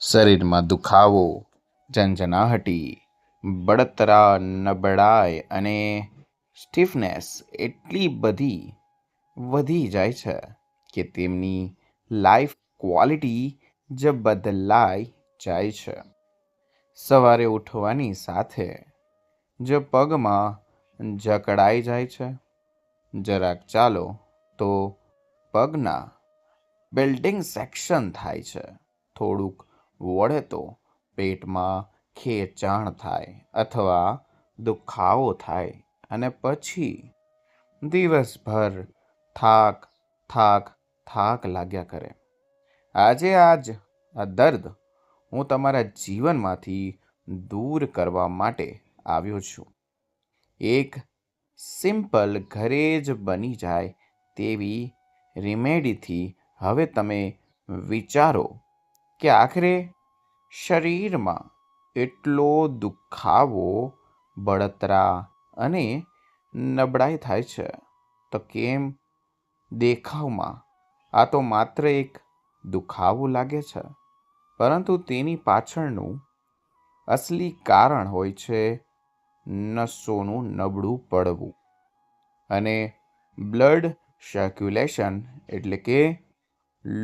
શરીરમાં દુખાવો, ઝંઝનાહટી, બળતરા, નબળાઈ અને સ્ટીફનેસ એટલી બધી વધી જાય છે કે તેમની લાઈફ ક્વોલિટી જ બદલાઈ જાય છે. સવારે ઉઠવાની સાથે જ પગમાં જકડાઈ જાય છે. જરાક ચાલો તો પગના બિલ્ડિંગ સેક્શન થાય છે. થોડુંક વળે તો પેટમાં ખેંચાણ થાય અથવા દુખાવો થાય અને પછી દિવસભર થાક થાક થાક લાગ્યા કરે. આજે આ દર્દ હું તમારા જીવનમાંથી દૂર કરવા માટે આવ્યો છું. એક સિમ્પલ ઘરે જ બની જાય તેવી રેમેડીથી હવે તમે વિચારો કે આખરે શરીરમાં એટલો દુખાવો, બળતરા અને નબળાઈ થાય છે તો કેમ દેખાવમાં આ તો માત્ર એક દુખાવો લાગે છે, પરંતુ તેની પાછળનું અસલી કારણ હોય છે નસોનું નબળું પડવું અને બ્લડ સર્ક્યુલેશન એટલે કે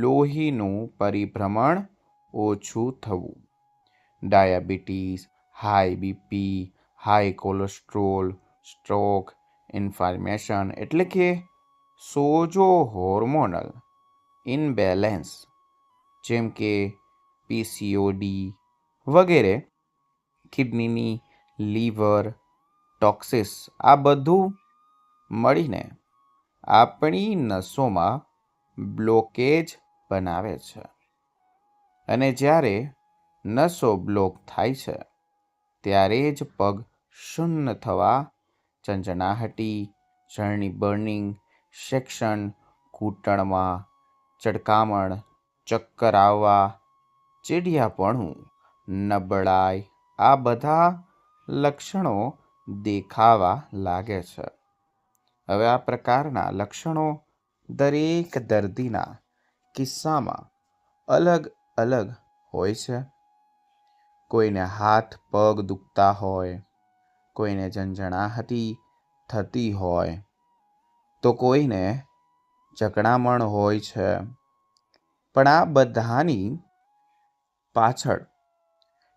લોહીનું પરિભ્રમણ ઓછું થવું. Diabetes, high BP, high cholesterol, stroke, inflammation એટલે કે સોજો, હોર્મોનલ ઇનબેલેન્સ જેમ કે પીસીઓડી વગેરે, કિડનીની લીવર ટોક્સિસ, આ બધું મળીને આપણી નસોમાં બ્લોકેજ બનાવે છે. અને જ્યારે નસો બ્લોક થાય છે ત્યારે જ પગ શૂન્ય થવા, ઝંઝનાહટી, ઝરણી બર્નિંગ સેક્શન, ઘૂંટણમાં ચડકામણ, ચક્કર આવવા, ચીડિયાપણું, નબળાઈ, આ બધા લક્ષણો દેખાવા લાગે છે. હવે આ પ્રકારના લક્ષણો દરેક દર્દીના કિસ્સામાં અલગ અલગ હોય છે. કોઈને હાથ પગ દુખતા હોય, કોઈને ઝંઝણાહટી થતી હોય, તો કોઈને જકડામણ હોય છે. પણ આ બધાની પાછળ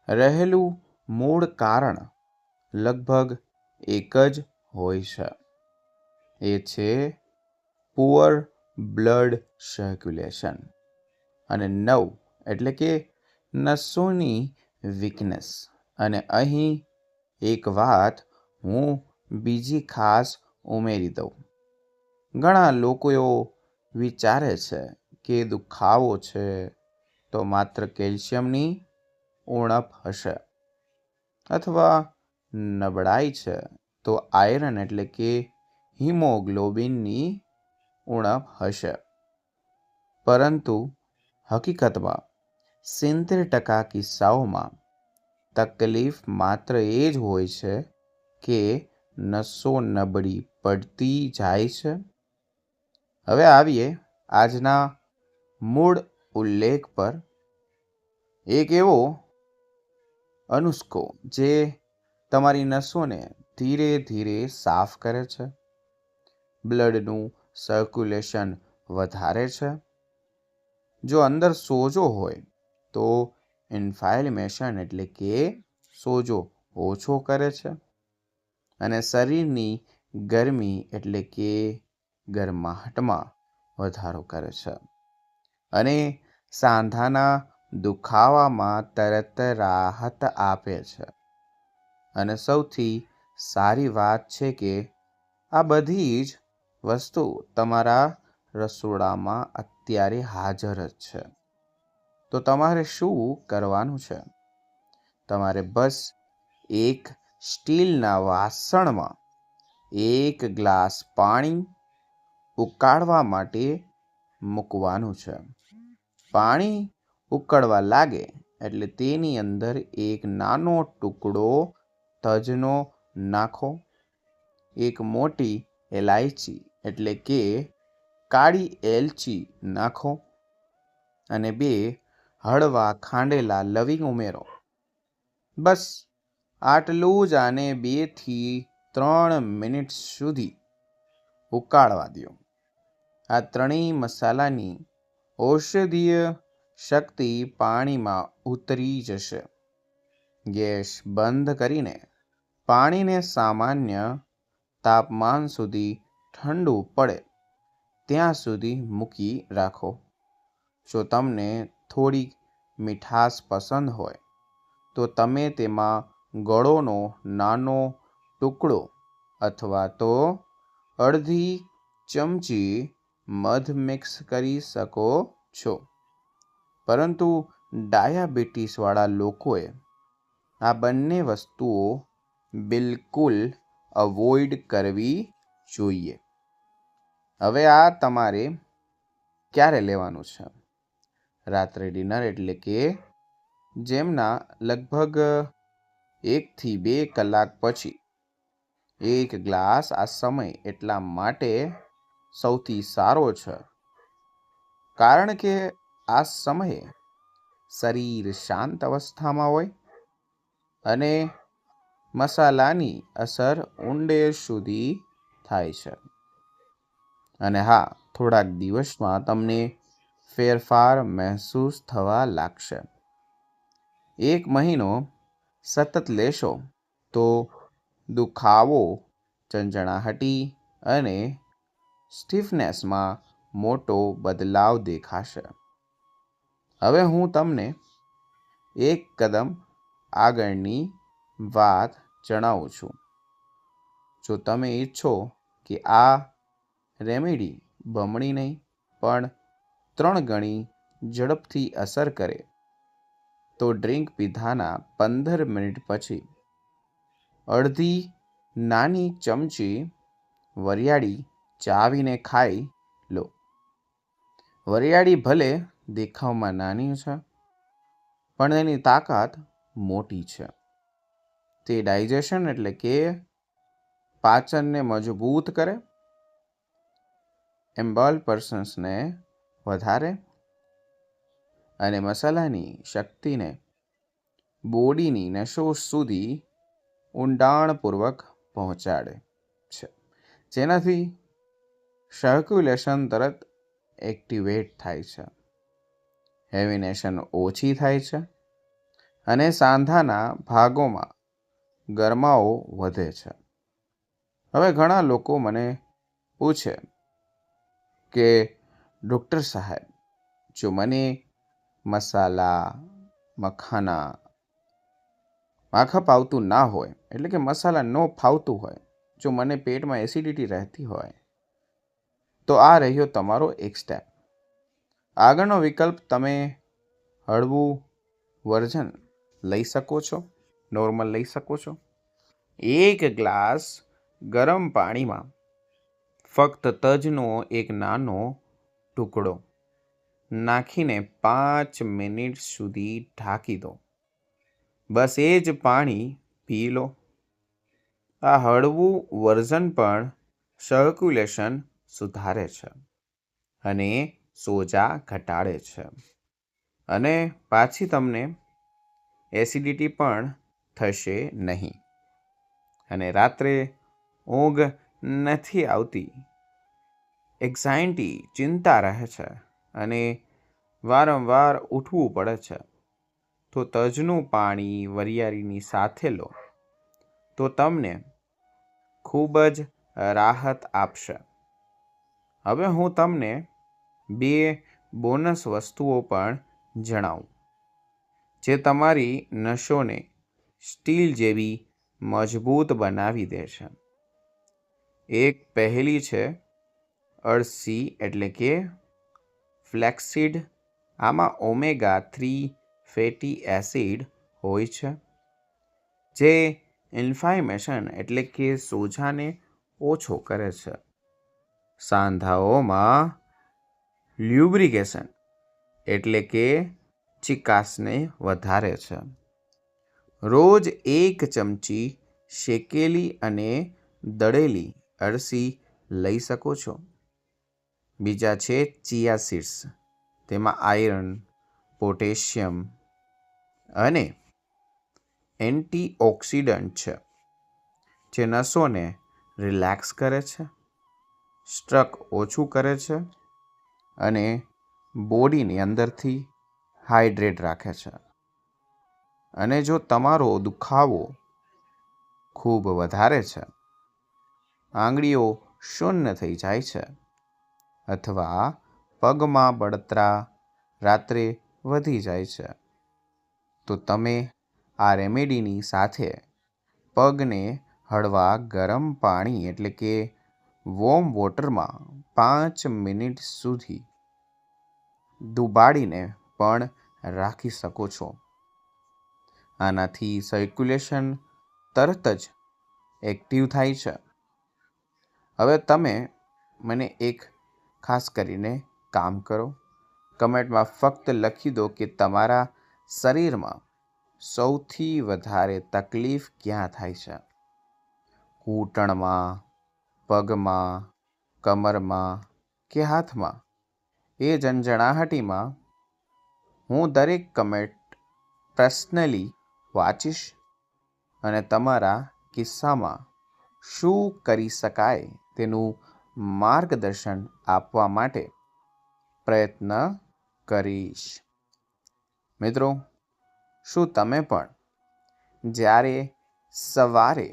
રહેલું મૂળ કારણ લગભગ એક જ હોય છે. એ છે પુઅર બ્લડ સર્ક્યુલેશન અને એટલે કે નસોની વીકનેસ. અને અહીં એક વાત હું બીજી ખાસ ઉમેરી દઉં. ઘણા લોકો વિચારે છે કે દુખાવો છે તો માત્ર કેલ્શિયમની ઉણપ હશે, અથવા નબળાઈ છે તો આયરન એટલે કે હિમોગ્લોબિનની ઉણપ હશે. પરંતુ હકીકતમાં 70% કિસ્સાઓમાં તકલીફ માત્ર એ જ હોય છે કે નસો નબળી પડતી જાય છે. હવે આવીએ આજના મૂળ ઉલ્લેખ પર. એક એવો અનુષ્કો જે તમારી નસોને ધીરે ધીરે સાફ કરે છે, બ્લડનું સર્ક્યુલેશન વધારે છે. જો અંદર સોજો હોય તો ઇન્ફ્લામેશન એટલે કે સોજો ઓછો કરે છે, અને શરીરની ગરમી એટલે કે ગરમાહટમાં વધારો કરે છે, અને સાંધાના દુખાવામાં તરત રાહત આપે છે. અને સૌથી સારી વાત છે કે આ બધી જ વસ્તુ તમારા રસોડામાં અત્યારે હાજર જ છે. તો તમારે શું કરવાનું છે? તમારે બસ એક સ્ટીલના વાસણમાં 1 ગ્લાસ પાણી ઉકાળવા માટે મૂકવાનું છે. પાણી ઉકળવા લાગે એટલે તેની અંદર એક નાનો ટુકડો તજનો નાખો, એક મોટી એલાયચી એટલે કે કાળી એલચી નાખો, અને 2 હળવા ખાંડેલા લવિંગ ઉમેરો. બસ આટલું જ. આને 2 થી 3 મિનિટ સુધી ઉકાળવા દો. આ ત્રણેય મસાલાની ઔષધીય શક્તિ પાણીમાં ઉતરી જશે. ગેસ બંધ કરીને પાણીને સામાન્ય તાપમાન સુધી ઠંડુ પડે ત્યાં સુધી મૂકી રાખો. જો તમને થોડી મીઠાશ પસંદ હોય તો તમે તેમાં ગળોનો નાનો ટુકડો અથવા તો અડધી ચમચી મધ મિક્સ કરી શકો છો. પરંતુ ડાયાબિટીસવાળા લોકોએ આ બંને વસ્તુઓ બિલકુલ અવોઇડ કરવી જોઈએ. હવે આ તમારે ક્યારે લેવાનું છે? રાત્રે ડિનર એટલે કે જેમના લગભગ 1 થી 2 કલાક પછી. 1 ગ્લાસ આ સમય એટલા માટે સૌથી સારો છે કારણ કે આ સમયે શરીર શાંત અવસ્થામાં હોય અને મસાલાની અસર ઊંડે સુધી થાય છે. અને હા, થોડાક દિવસમાં તમને ફેરફાર મહેસૂસ થવા લાગશે. 1 મહિનો સતત લેશો તો દુખાવો, ઝંઝણાહટી અને સ્ટીફનેસમાં મોટો બદલાવ દેખાશે. હવે હું તમને એક કદમ આગળની વાત જણાવું છું. જો તમે ઈચ્છો કે આ રેમેડી બમણી નહીં પણ 3 ગણી ઝડપથી અસર કરે તો ડ્રિંક પીધાના 15 મિનિટ પછી અડધી નાની ચમચી વરિયાળી ચાવીને ખાઈ લો. વરિયાળી ભલે દેખાવમાં નાની છે પણ એની તાકાત મોટી છે. તે ડાયજેશન એટલે કે પાચનને મજબૂત કરે, એમ્બલ પર્સન્સને વધારે અને મસાલાની શક્તિને બોડીની નસો સુધી ઊંડાણપૂર્વક પહોંચાડે છે, જેનાથી સર્ક્યુલેશન તરત એક્ટિવેટ થાય છે, હેવીનેશન ઓછી થાય છે અને સાંધાના ભાગોમાં ગરમાવો વધે છે. હવે ઘણા લોકો મને પૂછે કે ડૉક્ટર સાહેબ, જો મને મસાલા માખા ફાવતું ના હોય, એટલે કે મસાલા ન ફાવતું હોય, જો મને પેટમાં એસિડિટી રહેતી હોય તો આ રહ્યો તમારો એક સ્ટેપ. આગળનો વિકલ્પ તમે હળવું વર્ઝન લઈ શકો છો, નોર્મલ લઈ શકો છો. 1 ગ્લાસ ગરમ પાણીમાં ફક્ત તજનો એક નાનો ટુકડો નાખીને 5 મિનિટ સુધી ઢાંકી દો. બસ એ જ પાણી પી લો. આ હળવું વર્ઝન પણ સર્ક્યુલેશન સુધારે છે અને સોજા ઘટાડે છે અને પાછી તમને એસિડિટી પણ થશે નહીં. અને રાત્રે ઊંઘ નથી આવતી, એક્ઝાઇટી, ચિંતા રહે છે અને વારંવાર ઉઠવું પડે છે, તો તજનું પાણી વરિયાળીની સાથે લો તો તમને ખૂબ જ રાહત આપશે. હવે હું તમને 2 બોનસ વસ્તુઓ પણ જણાવું જે તમારી નસોને સ્ટીલ જેવી મજબૂત બનાવી દે છે. એક પહેલી છે અળસી એટલે કે ફ્લેક્સીડ. આમાં ઓમેગા 3 ફેટી એસિડ હોય છે જે ઇન્ફ્લેમેશન એટલે કે સોજાને ઓછો કરે છે, સાંધાઓમાં લ્યુબ્રિકેશન એટલે કે ચિકાસને વધારે છે. રોજ 1 ચમચી શેકેલી અને દળેલી અળસી લઈ શકો છો. બીજા છે ચિયા સીડ્સ. તેમાં આયર્ન, પોટેશિયમ અને એન્ટીઓક્સિડન્ટ છે, જે નસોને રિલેક્સ કરે છે, સ્ટ્રક ઓછું કરે છે અને બોડીની અંદરથી હાઇડ્રેટ રાખે છે. અને જો તમારો દુખાવો ખૂબ વધારે છે, આંગળીઓ શૂન્ય થઈ જાય છે અથવા પગમાં બળતરા રાત્રે વધી જાય છે, તો તમે આ રેમેડીની સાથે પગને હળવા ગરમ પાણી એટલે કે વોર્મ વોટરમાં 5 મિનિટ સુધી ડુબાડીને પણ રાખી શકો છો. આનાથી સર્ક્યુલેશન તરત જ એક્ટિવ થાય છે. હવે તમે મને એક ખાસ કરીને કામ કરો, કમેન્ટમાં ફક્ત લખી દો કે તમારા શરીરમાં સૌથી વધારે તકલીફ ક્યાં થાય છે. ઘૂંટણમાં, પગમાં, કમરમાં કે હાથમાં. એ ઝંઝણાહટીમાં હું દરેક કમેન્ટ પર્સનલી વાંચીશ અને તમારા કિસ્સામાં શું કરી શકાય તેનું માર્ગદર્શન આપવા માટે પ્રયત્ન કરીશ. મિત્રો, શું તમે પણ જ્યારે સવારે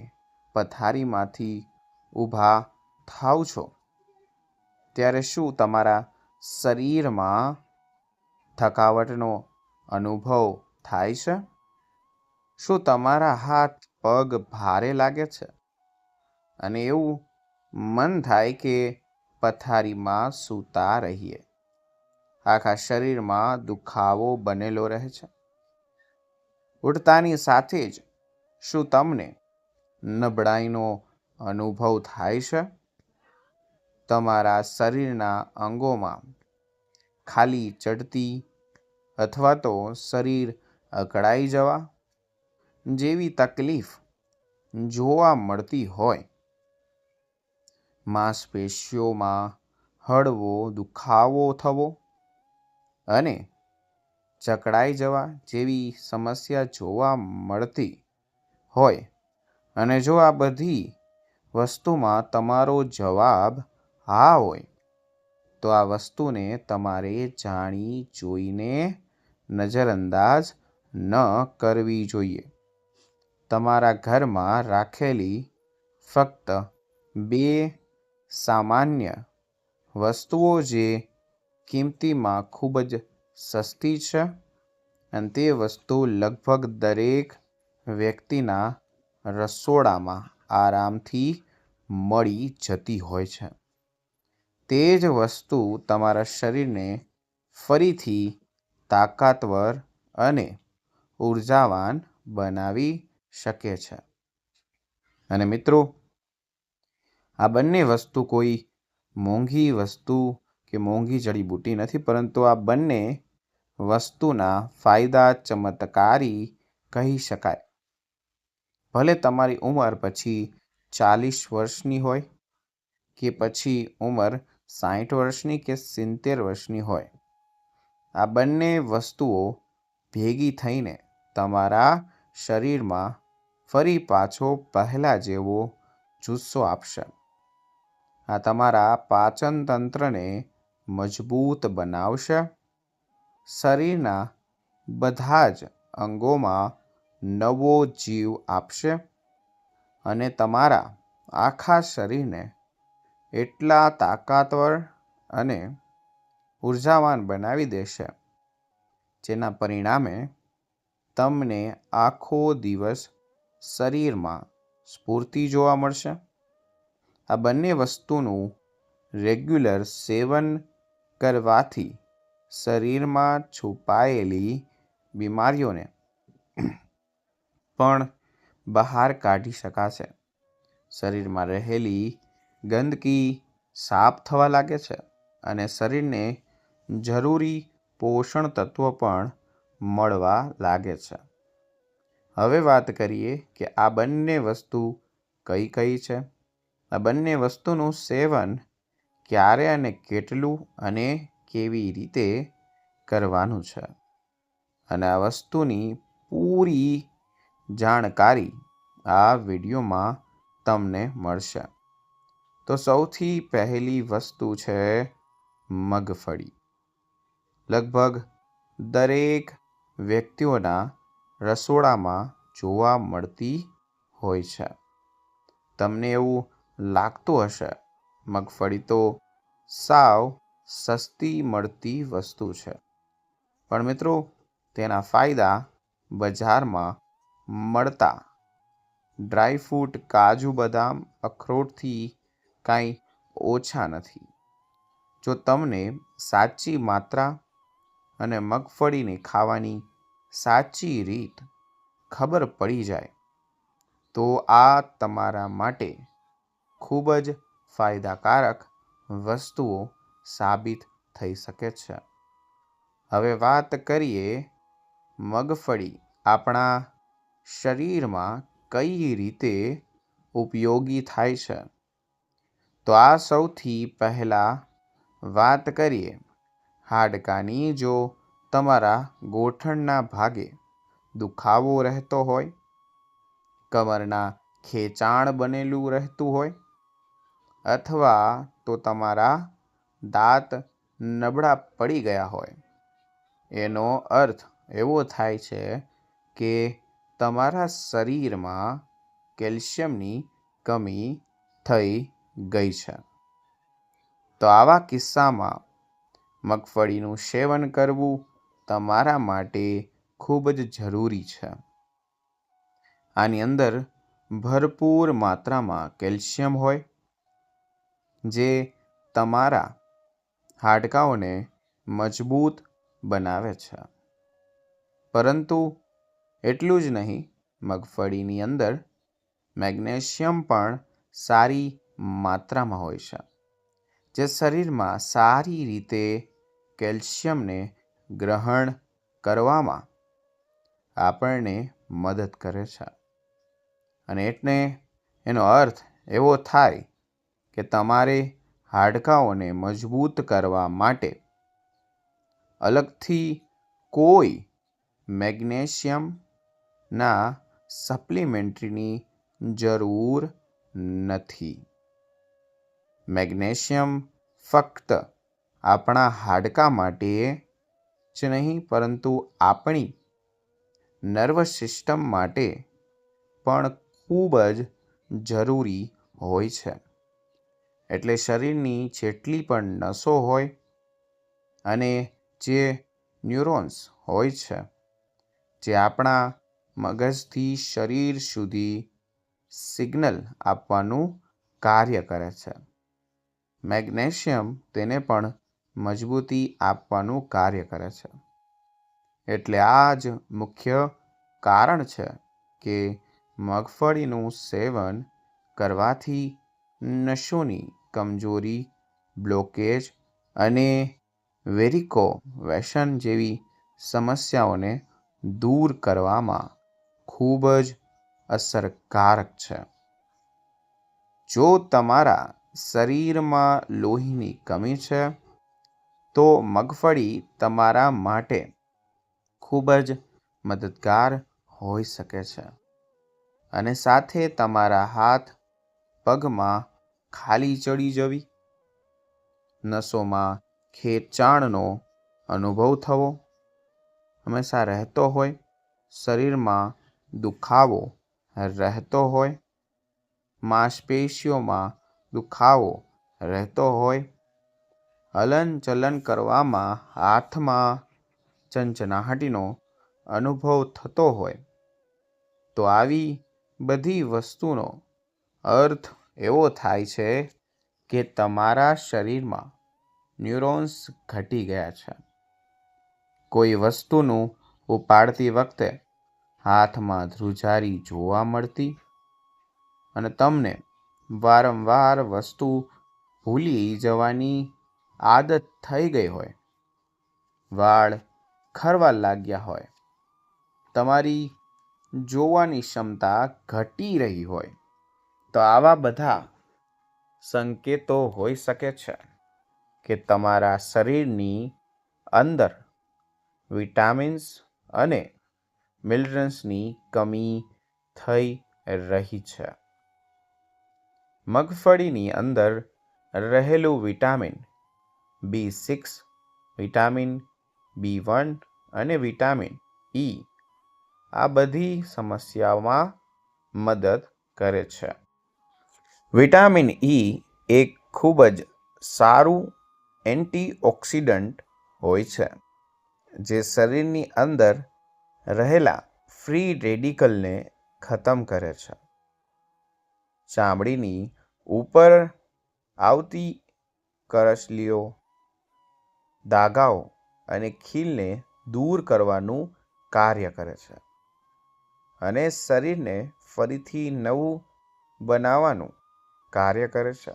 પથારીમાંથી ઊભા થાવ છો ત્યારે શું તમારા શરીરમાં થકાવટનો અનુભવ થાય છે? શું તમારા હાથ પગ ભારે લાગે છે અને એવું મન થાય કે પથારીમાં સૂતા રહીએ? આખા શરીરમાં દુખાવો બનેલો રહે છે? ઉઠતાની સાથે જ શું તમને નબળાઈનો અનુભવ થાય છે? તમારા શરીરના અંગોમાં ખાલી ચડતી અથવા તો શરીર અકળાઈ જવા જેવી તકલીફ જોવા મળતી હોય? માંસપેશીઓમાં હળવો દુખાવો થવો અને જકડાઈ જવા જેવી સમસ્યા જોવા મળતી હોય અને જો આ બધી વસ્તુમાં તમારો જવાબ હા હોય, તો આ વસ્તુને તમારે જાણી જોઈને નજરઅંદાજ ન કરવી જોઈએ. તમારા ઘરમાં રાખેલી ફક્ત 2 સામાન્ય વસ્તુઓ જે કિંમતીમાં ખૂબ જ સસ્તી છે અને તે વસ્તુ લગભગ દરેક વ્યક્તિના રસોડામાં આરામથી મળી જતી હોય છે. તે જ વસ્તુ તમારા શરીરને ફરીથી તાકાતવર અને ઉર્જાવાન બનાવી શકે છે. અને મિત્રો, આ બંને વસ્તુ કોઈ મોંઘી વસ્તુ કે મોંઘી જડીબુટ્ટી નથી, પરંતુ આ બંને વસ્તુના ફાયદા ચમત્કારી કહી શકાય. ભલે તમારી ઉંમર પછી 40 વર્ષની હોય કે પછી ઉંમર 60 વર્ષની કે 70 વર્ષની હોય, આ બંને વસ્તુઓ ભેગી થઈને તમારા શરીરમાં ફરી પાછો પહેલા જેવો જુસ્સો આપશે. આ તમારા પાચન તંત્રને મજબૂત બનાવશે, શરીરના બધા જ અંગોમાં નવો જીવ આપશે અને તમારા આખા શરીરને એટલા તાકાતવર અને ઉર્જાવાન બનાવી દેશે, જેના પરિણામે તમને આખો દિવસ શરીરમાં સ્ફૂર્તિ જોવા મળશે. આ બંને વસ્તુનું રેગ્યુલર સેવન કરવાથી શરીરમાં છુપાયેલી બીમારીઓને પણ બહાર કાઢી શકાશે. શરીરમાં રહેલી ગંદકી સાફ થવા લાગે છે અને શરીરને જરૂરી પોષણ તત્વો પણ મળવા લાગે છે. હવે વાત કરીએ કે આ બંને વસ્તુ કઈ કઈ છે. આ બંને વસ્તુનું સેવન ક્યારે અને કેટલું અને કેવી રીતે કરવાનું છે. અને આ વસ્તુની પૂરી જાણકારી આ વિડીયોમાં તમને મળશે. તો સૌથી પહેલી વસ્તુ છે મગફળી. લગભગ દરેક વ્યક્તિઓના રસોડામાં જોવા મળતી હોય છે. તમને એવું લાગતું હશે મગફળી તો સાવ સસ્તી મળતી વસ્તુ છે, પણ મિત્રો તેના ફાયદા બજારમાં મળતા ડ્રાયફ્રૂટ, કાજુ, બદામ, અખરોટથી કાંઈ ઓછા નથી. જો તમને સાચી માત્રા અને મગફળીને ખાવાની સાચી રીત ખબર પડી જાય તો આ તમારા માટે ખૂબ જ ફાયદાકારક વસ્તુઓ સાબિત થઈ શકે છે. હવે વાત કરીએ મગફળી આપણા શરીરમાં કઈ રીતે ઉપયોગી થાય છે. તો આ સૌથી પહેલાં વાત કરીએ હાડકાની. જો તમારા ગોઠણના ભાગે દુખાવો રહેતો હોય, કમરના ખેંચાણ બનેલું રહેતું હોય, અથવા તો તમારા દાંત નબળા પડી ગયા હોય, એનો અર્થ એવો થાય છે કે તમારા શરીરમાં કેલ્શિયમની કમી થઈ ગઈ છે. તો આવા કિસ્સામાં મગફળીનું સેવન કરવું તમારા માટે ખૂબ જ જરૂરી છે. આની અંદર ભરપૂર માત્રામાં કેલ્શિયમ હોય, જે તમારા હાડકાઓને મજબૂત બનાવે છે. પરંતુ એટલું જ નહીં, મગફળીની અંદર મેગ્નેશિયમ પણ સારી માત્રામાં હોય છે, જે શરીરમાં સારી રીતે કેલ્શિયમને ગ્રહણ કરવામાં આપણને મદદ કરે છે. અને એટલે એનો અર્થ એવો થાય કે તમારે હાડકાઓને મજબૂત કરવા માટે અલગથી કોઈ મેગ્નેશિયમના સપ્લિમેન્ટરીની જરૂર નથી. મેગ્નેશિયમ ફક્ત આપણા હાડકાં માટે જ નહીં, પરંતુ આપણી નર્વસ સિસ્ટમ માટે પણ ખૂબ જ જરૂરી હોય છે. એટલે શરીરની જેટલી પણ નસો હોય અને જે ન્યુરોન્સ હોય છે, જે આપણા મગજથી શરીર સુધી સિગ્નલ આપવાનું કાર્ય કરે છે, મેગ્નેશિયમ તેને પણ મજબૂતી આપવાનું કાર્ય કરે છે. એટલે આ જ મુખ્ય કારણ છે કે મગફળીનું સેવન કરવાથી નસોની કમજોરી, બ્લોકેજ અને વેરિકોવેશન જેવી સમસ્યાઓને દૂર કરવામાં ખૂબ જ અસરકારક છે. જો તમારા શરીરમાં લોહીની કમી છે તો મગફળી તમારા માટે ખૂબ જ મદદગાર હોઈ શકે છે. અને સાથે તમારા હાથ પગમાં ખાલી ચડી જવી, નસોમાં ખેંચાણનો અનુભવ થવો હંમેશા રહેતો હોય, શરીરમાં દુખાવો રહેતો હોય, માંસપેશીઓમાં દુખાવો રહેતો હોય, હલનચલન કરવામાં હાથમાં ચંચનાહટીનો અનુભવ થતો હોય, તો આવી બધી વસ્તુનો અર્થ એવો થાય છે કે તમારા શરીરમાં ન્યુરોન્સ ઘટી ગયા છે. કોઈ વસ્તુનું ઉપાડતી વખતે હાથમાં ધ્રુજારી જોવા મળતી અને તમને વારંવાર વસ્તુ ભૂલી જવાની આદત થઈ ગઈ હોય, વાળ ખરવા લાગ્યા હોય, તમારી જોવાની ક્ષમતા ઘટી રહી હોય, તો આવા બધા સંકેતો હોઈ શકે છે કે તમારા શરીરની અંદર વિટામિન્સ અને મિનરલ્સની કમી થઈ રહી છે. મગફળીની અંદર રહેલું વિટામિન B6, વિટામિન B1 અને વિટામિન E આ બધી સમસ્યાઓમાં મદદ કરે છે. વિટામિન E એક ખૂબ જ સારું એન્ટીઓક્સિડન્ટ હોય છે, જે શરીરની અંદર રહેલા ફ્રી રેડિકલને ખતમ કરે છે. ચામડીની ઉપર આવતી કરચલીઓ, દાગાઓ અને ખીલને દૂર કરવાનું કાર્ય કરે છે અને શરીરને ફરીથી નવું બનાવવાનું કાર્ય કરે છે.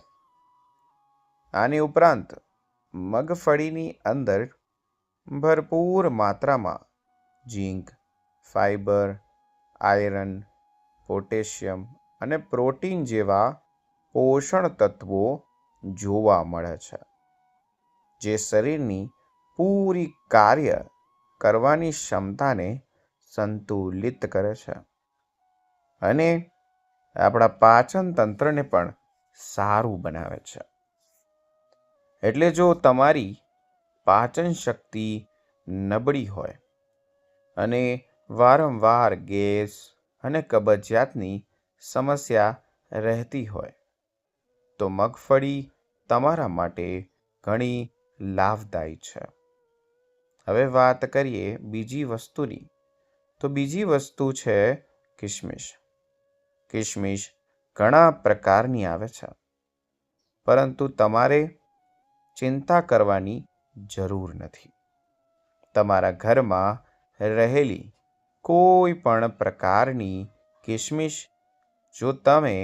આની ઉપરાંત મગફળીની અંદર ભરપૂર માત્રામાં ઝીંક, ફાઇબર, આયરન, પોટેશિયમ અને પ્રોટીન જેવા પોષણ તત્વો જોવા મળે છે, જે શરીરની પૂરી કાર્ય કરવાની ક્ષમતાને સંતુલિત કરે છે અને આપણા પાચન તંત્રને પણ સારું બનાવે છે. એટલે જો તમારી પાચન શક્તિ નબળી હોય અને વારંવાર ગેસ અને કબજિયાતની સમસ્યા રહેતી હોય તો મગફળી તમારા માટે ઘણી લાભદાયી છે. હવે વાત કરીએ બીજી વસ્તુની, તો બીજી વસ્તુ છે કિશમિશ. કિશમિશ ઘણા પ્રકારની આવે છે, પરંતુ તમારે ચિંતા કરવાની જરૂર નથી. તમારા ઘરમાં રહેલી કોઈ પણ પ્રકારની કિશમિશ જો તમે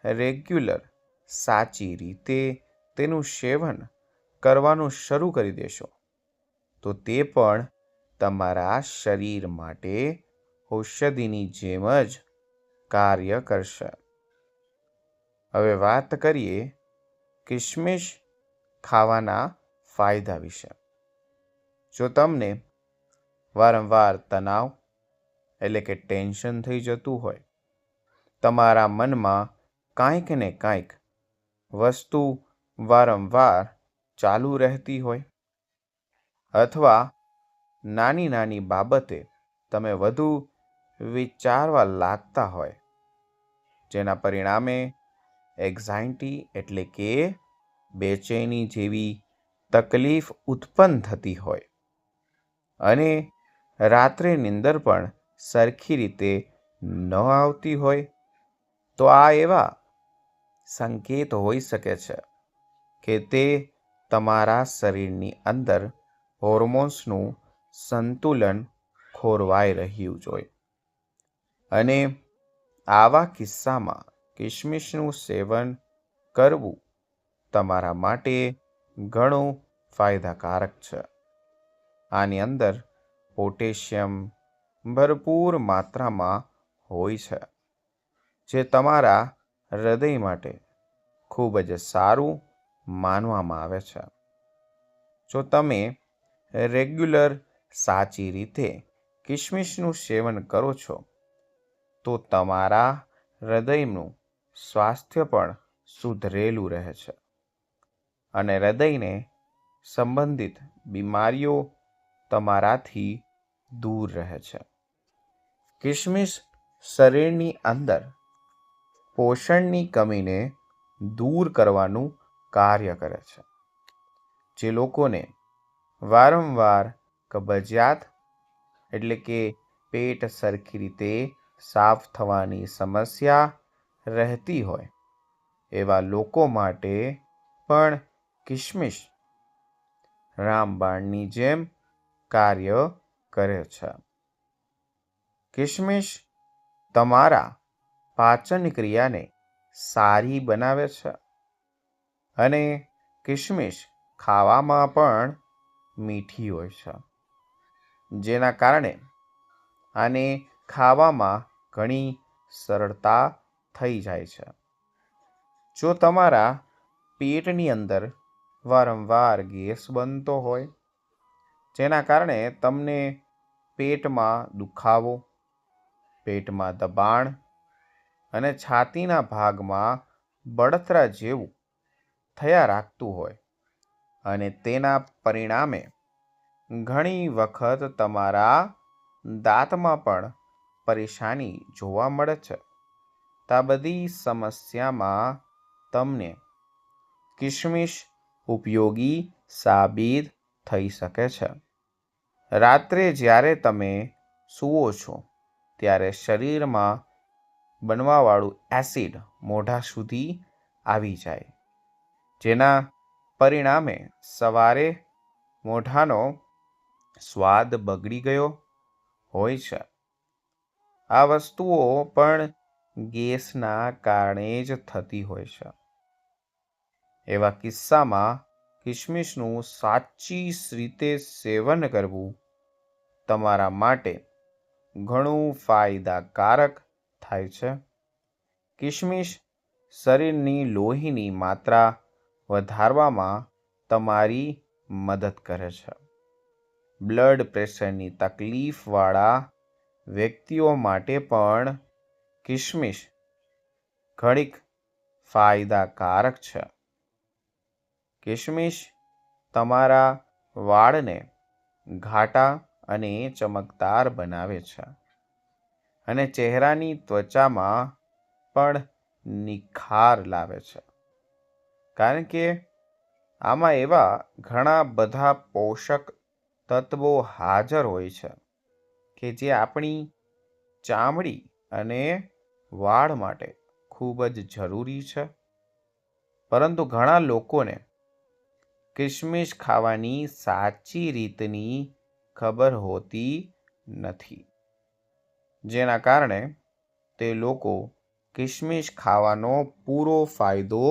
રેગ્યુલર સાચી રીતે તેનું સેવન કરવાનું શરૂ કરી દેશો તો તે પણ તમારા શરીર માટે ઔષધિની જેમ જ કાર્ય કરશે. હવે વાત કરીએ કિશમિશ ખાવાના ફાયદા વિશે. જો તમને વારંવાર તણાવ એટલે કે ટેન્શન થઈ જતું હોય, તમારા મનમાં કાંઈક ને કાંઈક વસ્તુ વારંવાર ચાલુ રહેતી હોય, અથવા નાની નાની બાબતે તમે વધુ વિચારવા લાગતા હોય, જેના પરિણામે એન્ઝાયટી એટલે કે બેચેની જેવી તકલીફ ઉત્પન્ન થતી હોય અને રાત્રે નીંદર પણ સરખી રીતે ન આવતી હોય, તો આ એવા સંકેત હોઈ શકે છે કે તે તમારા શરીરની અંદર હોર્મોન્સનું સંતુલન ખોરવાઈ રહ્યું જોઈએ. અને આવા કિસ્સામાં કિશમિશનું સેવન કરવું તમારા માટે ઘણું ફાયદાકારક છે. આની અંદર પોટેશિયમ ભરપૂર માત્રામાં હોય છે, જે તમારા હૃદય માટે ખૂબ જ સારું માનવામાં આવે છે. જો તમે રેગ્યુલર સાચી રીતે કિશમિશનું સેવન કરો છો તો તમારા હૃદયનું સ્વાસ્થ્ય પણ સુધરેલું રહે છે અને હૃદયને સંબંધિત બીમારીઓ તમારાથી દૂર રહે છે. કિશમિશ શરીરની અંદર પોષણની કમીને દૂર કરવાનું કાર્ય કરે છે. જે લોકોને વારંવાર કબજિયાત એટલે કે પેટ સરખી રીતે સાફ થવાની સમસ્યા રહેતી હોય, એવા લોકો માટે પણ કિશમિશ રામબાણની જેમ કાર્ય કરે છે. કિશમિશ તમારા પાચન ક્રિયાને સારી બનાવે છે અને કિશમિશ ખાવામાં પણ મીઠી હોય છે, જેના કારણે આને ખાવામાં ઘણી સરળતા થઈ જાય છે. જો તમારા પેટની અંદર વારંવાર ગેસ બનતો હોય, જેના કારણે તમને પેટમાં દુખાવો, પેટમાં દબાણ અને છાતીના ભાગમાં બળતરા જેવું થયા રાખતું હોય અને તેના પરિણામે ઘણી વખત તમારા દાંતમાં પણ પરેશાની જોવા મળે છે. તો આ બધી સમસ્યામાં તમને કિશમિશ ઉપયોગી સાબિત થઈ શકે છે. રાત્રે જ્યારે તમે સૂવો છો ત્યારે શરીરમાં બનવાવાળું એસિડ મોઢા સુધી આવી જાય, જેના પરિણામે સવારે મોઢાનો સ્વાદ બગડી ગયો હોય છે. આ વસ્તુઓ પણ ગેસના કારણે જ થતી હોય છે. એવા કિસ્સામાં કિશમિશનું સાચી રીતે સેવન કરવું તમારા માટે ઘણું ફાયદાકારક થાય છે. કિશમિશ શરીરની લોહીની માત્રા વધારવામાં તમારી મદદ કરે છે. બ્લડ પ્રેશરની તકલીફવાળા વ્યક્તિઓ માટે પણ કિશમિશ ઘણીક ફાયદાકારક છે. કિશમિશ તમારા વાળને ઘાટા અને ચમકદાર બનાવે છે અને ચહેરાની ત્વચામાં પણ નિખાર લાવે છે, કારણ કે આમાં એવા ઘણા બધા પોષક તત્વો હાજર હોય છે કે જે આપણી ચામડી અને વાળ માટે ખૂબ જ જરૂરી છે. પરંતુ ઘણા લોકોને કિશમિશ ખાવાની સાચી રીતની ખબર હોતી નથી, જેના કારણે તે લોકો કિશમિશ ખાવાનો પૂરો ફાયદો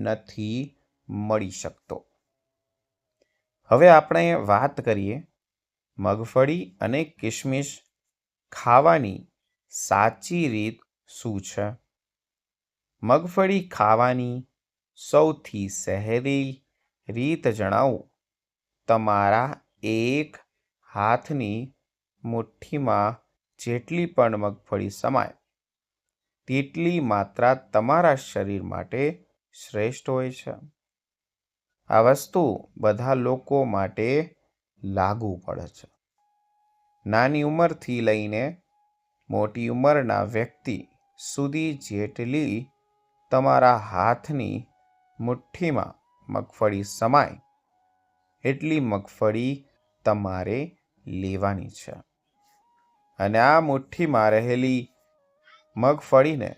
નથી મળી શકતો. હવે આપણે વાત કરીએ મગફળી અને કિશમિશ ખાવાની સાચી રીત શું છે. મગફળી ખાવાની સૌથી સહેલી રીત જણાવું. તમારા એક હાથની મુઠ્ઠીમાં જેટલી પણ મગફળી સમાય તેટલી માત્રા તમારા શરીર માટે શ્રેષ્ઠ હોય છે. આ વસ્તુ બધા લોકો માટે લાગુ પડે છે. નાની ઉંમરથી લઈને મોટી ઉંમરના વ્યક્તિ સુધી જેટલી તમારા હાથની મુઠ્ઠીમાં મગફળી સમાય એટલી મગફળી તમારે લેવાની છે અને આ મુઠ્ઠીમાં રહેલી મગફળીને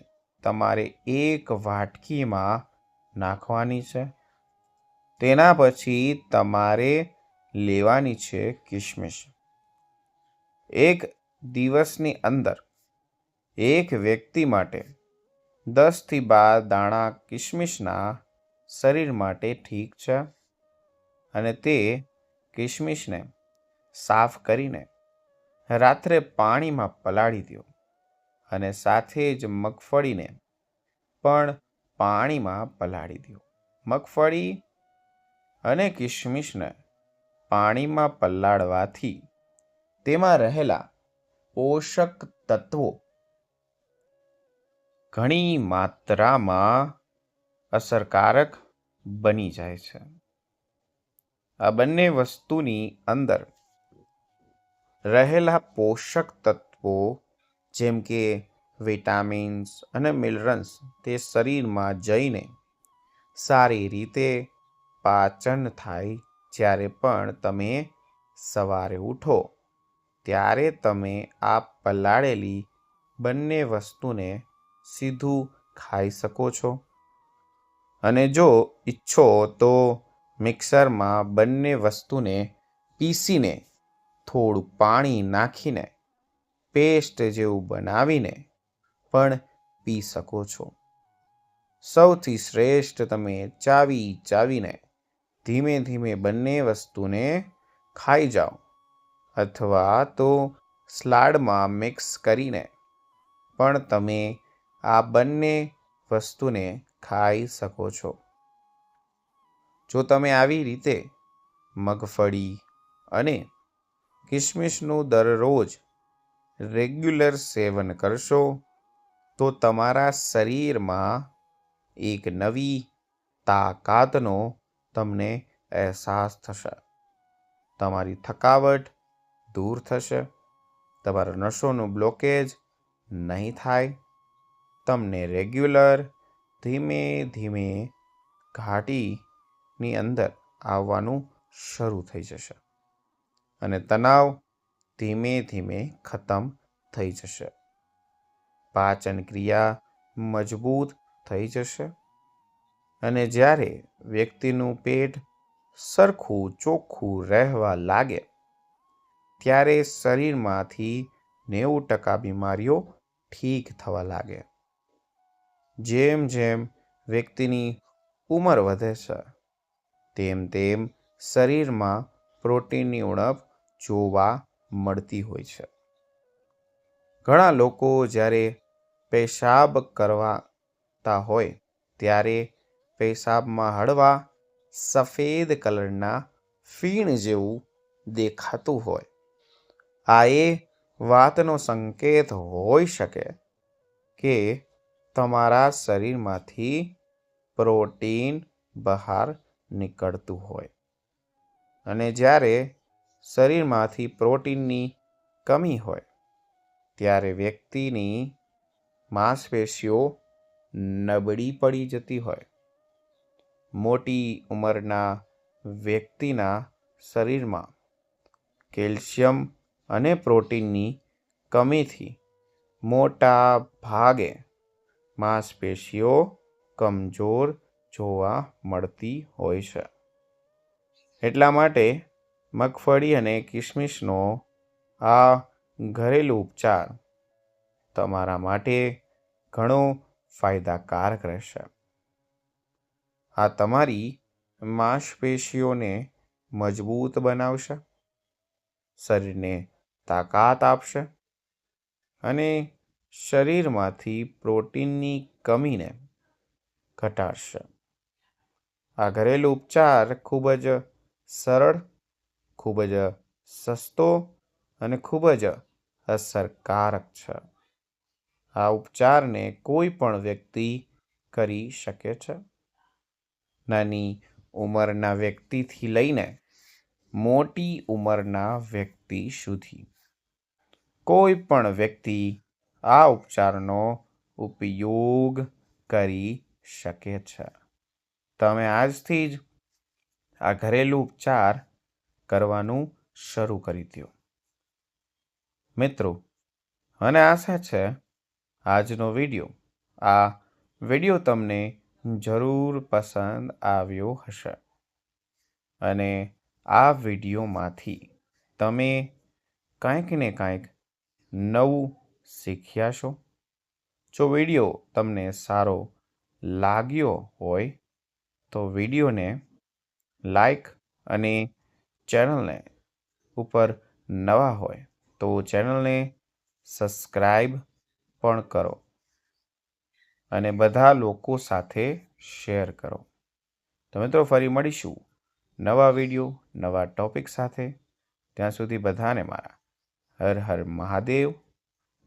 તમારે એક વાટકીમાં નાખવાની છે. તેના પછી તમારે લેવાની છે કિશમિશ. એક દિવસની અંદર એક વ્યક્તિ માટે 10 થી 12 દાણા કિશમિશના શરીર માટે ઠીક છે અને તે કિશમિશને સાફ કરીને રાત્રે પાણીમાં પલાળી દો અને સાથે જ મગફળીને પણ પાણીમાં પલાળી દો. મગફળી અને કિશમિશને પાણીમાં પલાળવાથી તેમાં રહેલા પોષક તત્વો ઘણી માત્રામાં અસરકારક બની જાય છે. આ બંને વસ્તુની અંદર રહેલા પોષક તત્વો જેમ કે વિટામિન્સ અને મિનરલ્સ તે શરીરમાં જઈને સારી રીતે પાચન થાય. જ્યારે પણ તમે સવારે ઉઠો ત્યારે તમે આ પલાળેલી બંને વસ્તુને સીધું ખાઈ શકો છો અને જો ઈચ્છો તો મિક્સરમાં બંને વસ્તુને પીસીને થોડું પાણી નાખીને પેસ્ટ જેવું બનાવીને પણ પી શકો છો. સૌથી શ્રેષ્ઠ તમે ચાવીને ધીમે ધીમે બંને વસ્તુને ખાઈ જાઓ અથવા તો સલાડમાં મિક્સ કરીને પણ તમે આ બંને વસ્તુને ખાઈ શકો છો. જો તમે આવી રીતે મગફળી અને કિસમિસનું દરરોજ રેગ્યુલર સેવન કરશો તો તમારા શરીરમાં એક નવી તાકાતનો તમને અહેસાસ થશે. તમારી થકાવટ દૂર થશે. તમારો નસોનું બ્લોકેજ નહીં થાય. તમને રેગ્યુલર ધીમે ધીમે ઘાટીની અંદર આવવાનું શરૂ થઈ જશે અને તણાવ ધીમે ધીમે ખતમ થઈ જશે. પાચન ક્રિયા મજબૂત થઈ જશે અને જ્યારે વ્યક્તિનું પેટ સરખું ચોખ્ખું રહેવા લાગે ત્યારે શરીરમાંથી 90% બીમારીઓ ઠીક થવા લાગે. જેમ જેમ વ્યક્તિની ઉંમર વધે છે તેમ તેમ શરીરમાં પ્રોટીનની ઉણપ જોવા મળતી હોય છે. ઘણા લોકો જ્યારે પેશાબ કરવાતા હોય ત્યારે પેશાબમાં હળવા સફેદ કલરના ફીણ જેવું દેખાતું હોય. આ એ વાતનો સંકેત હોઈ શકે કે તમારા શરીરમાંથી પ્રોટીન બહાર નીકળતું હોય અને જ્યારે શરીરમાંથી પ્રોટીનની કમી હોય ત્યારે વ્યક્તિની માંસપેશીઓ નબળી પડી જતી હોય. મોટી ઉંમરના વ્યક્તિના શરીરમાં કેલ્શિયમ અને પ્રોટીનની કમીથી મોટા ભાગે માંસપેશીઓ કમજોર જોવા મળતી હોય છે. એટલા માટે મગફળી અને કિસમિસનો આ ઘરેલું ઉપચાર તમારા માટે ઘણો ફાયદાકારક રહેશે. આ તમારી માંસપેશીઓને મજબૂત બનાવશે, શરીરને તાકાત આપશે અને શરીરમાંથી પ્રોટીનની કમીને ઘટાડશે. આ ઘરેલું ઉપચાર ખૂબ જ સરળ, ખૂબ જ સસ્તો અને ખૂબ જ અસરકારક છે. આ ઉપચારને કોઈ પણ વ્યક્તિ કરી શકે છે. નાની ઉંમરના વ્યક્તિથી લઈને મોટી ઉંમરના વ્યક્તિ સુધી કોઈ પણ વ્યક્તિ આ ઉપચારનો ઉપયોગ કરી શકે છે. તમે આજથી જ આ ઘરેલું ઉપચાર કરવાનું શરૂ કરી દો. મિત્રો, મને આશા છે આજનો આ વિડીયો તમને જરૂર પસંદ આવ્યો હશે અને આ વિડીયોમાંથી તમે કંઈક ને કંઈક નવું શીખ્યા છો. જો વિડીયો તમને સારો લાગ્યો હોય તો વિડીયોને લાઈક અને ચેનલને ઉપર નવા હોય તો ચેનલને સબસ્ક્રાઈબ પણ કરો અને બધા લોકો સાથે શેર કરો. તો મિત્રો, ફરી મળીશું નવા વિડીયો નવા ટોપિક સાથે. ત્યાં સુધી બધાને મારા હર હર મહાદેવ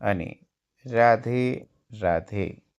અને રાધે રાધે.